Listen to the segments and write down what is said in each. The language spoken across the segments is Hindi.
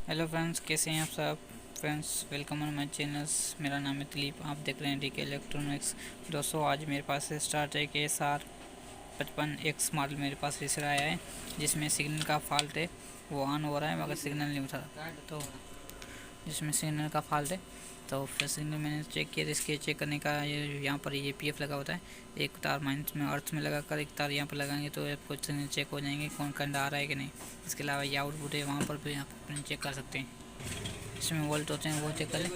हेलो फ्रेंड्स, कैसे हैं आप सब। Friends, welcome on my channels. मेरा नाम है दिलीप, आप देख रहे हैं डीके इलेक्ट्रॉनिक्स। दोस्तों, आज मेरे पास स्टारटेक SR55X मॉडल मेरे पास रिसर आया है, जिसमें सिग्नल का फॉल्ट है। वो ऑन हो रहा है मगर सिग्नल नहीं उठा रहा, तो जिसमें सिग्नल का फॉल्ट है। तो फिर सिग्नल मैंने चेक किया, तो इसके चेक करने का ये यहाँ पर ये पीएफ लगा होता है। एक तार माइनस में अर्थ में लगा कर एक तार यहाँ पर लगाएंगे तो आपको सिग्नल चेक हो जाएंगे कौन करंट आ रहा है कि नहीं। इसके अलावा ये आउटपुट है, वहाँ पर भी आप अपने चेक कर सकते हैं। इसमें वोल्ट होते हैं वो चेक कर लें,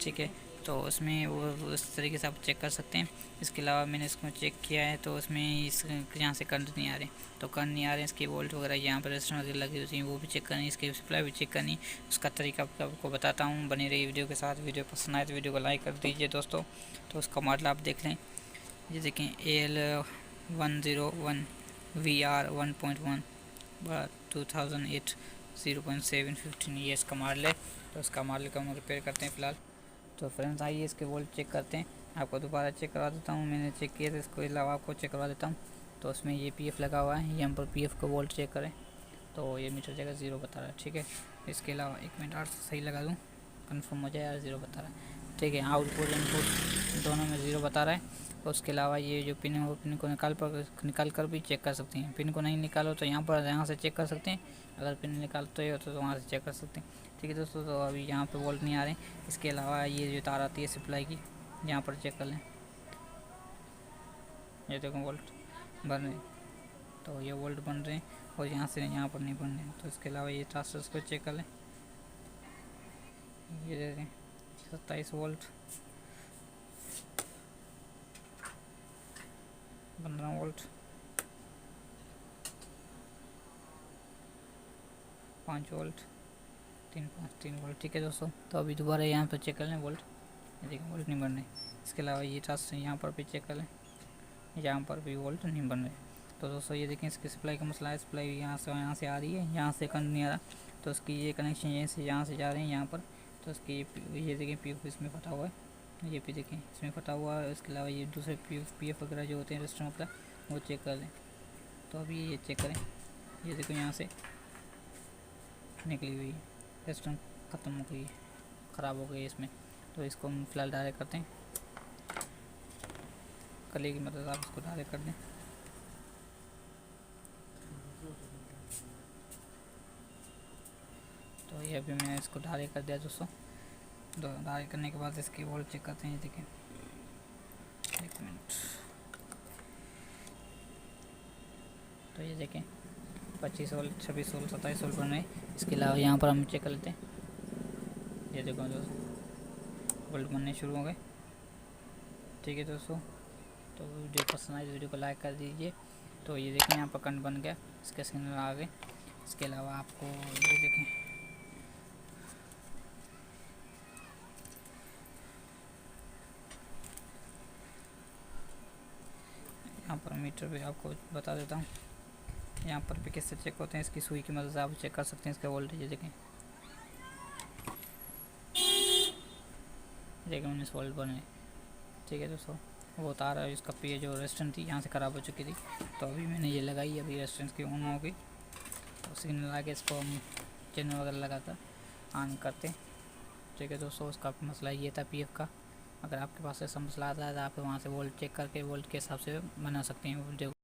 ठीक है। तो उसमें वो उस तरीके से आप चेक कर सकते हैं। इसके अलावा मैंने इसको चेक किया है, तो उसमें इस यहाँ से करंट नहीं आ रहे, तो करंट नहीं आ रहे, इसकी वोल्ट वगैरह यहाँ पर रेजिस्टेंस वगैरह लगी होती है वो भी चेक करनी, इसकी सप्लाई भी चेक करनी। उसका तरीका आपको बताता हूँ, बनी रही वीडियो के साथ। वीडियो पसंद आए तो वीडियो को लाइक कर दीजिए दोस्तों। तो उसका मॉडल आप देख लें, ये देखें AL101 VR1.1 2008 0.715 ये इसका मॉडल है। तो इसका मॉडल का हम रिपेयर करते हैं फ़िलहाल। तो फ्रेंड्स, आइए इसके वोल्ट चेक करते हैं। आपको दोबारा चेक करवा देता हूँ, मैंने चेक किया था, इसको अलावा आपको चेक करवा देता हूँ। तो उसमें ये पीएफ लगा हुआ है, यहाँ पर पीएफ का वोल्ट चेक करें तो ये मीटर जगह 0 बता रहा है, ठीक है। इसके अलावा 1 मिनट और सही लगा दूँ, कंफर्म हो जाए यार, 0 बता रहा है, ठीक है। आउटपुट इनपुट दोनों में 0 बता रहा है। और उसके अलावा ये जो पिन है वो पिन को निकाल कर भी चेक कर सकते हैं। पिन को नहीं निकालो तो यहाँ से चेक कर सकते हैं, अगर पिन निकालते हो तो वहाँ से चेक कर सकते हैं, ठीक है दोस्तों। तो अभी यहाँ पे वोल्ट नहीं आ रहे। इसके अलावा ये जो तार आती है सप्लाई की, यहाँ पर चेक कर लें, ये देखो वोल्ट बन रहे हैं, तो ये वोल्ट बन रहे हैं और यहाँ से यहाँ पर नहीं बन रहे हैं। तो इसके अलावा ये ट्रांजिस्टर को चेक कर लें, ये देखें 27 वोल्ट, 15 वोल्ट, 5 वोल्ट, 3 वोल्ट, ठीक है दोस्तों। तो अभी दोबारा यहाँ पर चेक कर लें वोल्ट, ये देखें वोल्ट नहीं बन रहे। इसके अलावा ये ट्रांजिस्टर यहाँ पर भी चेक कर लें, यहाँ पर भी वोल्ट नहीं बन रहे। तो दोस्तों ये देखें, इसकी सप्लाई का मसला है। सप्लाई यहाँ से आ रही है, यहाँ से करंट नहीं आ रहा, तो इसकी ये कनेक्शन यहाँ से जा रहे हैं यहाँ पर। तो इसकी ये देखें पीएफ इसमें फटा हुआ है, ये भी देखें इसमें फटा हुआ है। इसके अलावा ये दूसरे पीएफ वगैरह जो होते हैं रजिस्टर मतलब वो चेक कर लें। तो अभी ये चेक करें, ये देखो यहाँ से निकली हुई रजिस्टर ख़त्म हो गई है, ख़राब हो गई है इसमें। तो इसको हम फिलहाल डायरेक्ट करते हैं, कली की मदद आप इसको डायरेक्ट कर दें। तो ये अभी मैंने इसको डायरेक्ट कर दिया दोस्तों। डायरेक्ट करने के बाद इसकी वोल्ट चेक करते हैं, देखिए 1 मिनट। तो ये देखें 25 वोल्ट, 26 वोल्ट, 27 वोल्ट बन रहे हैं। इसके अलावा यहाँ पर हम चेक कर लेते हैं, ये देखो दोस्तों वोल्ट बनने शुरू हो गए, ठीक है दोस्तों। तो वीडियो पसंद आई तो वीडियो को लाइक कर दीजिए। तो ये देखें यहाँ पर करंट बन गया, इसके सिग्नल आ गए। इसके अलावा आपको ये देखें, यहाँ पर मीटर भी आपको बता देता हूँ, यहाँ पर भी कैसे चेक होते हैं। इसकी सुई की मदद से आप चेक कर सकते हैं इसका वोल्टेज, देखें 19 वोल्ट बने, ठीक है दोस्तों। वो तार है इसका पी जो रेजिस्टेंस थी यहाँ से ख़राब हो चुकी थी, तो अभी मैंने ये लगाई, अभी रेजिस्टेंस की ऑन हो गई। तो सिग्नल आके इसको हम चैनल वगैरह लगा कर ऑन करते, ठीक है दोस्तों। उसका मसला ये था पीएफ का। अगर आपके पास ऐसा मसला आता है तो आप वहाँ से वोल्ट चेक करके वोल्ट के हिसाब से बना सकते हैं वीडियो।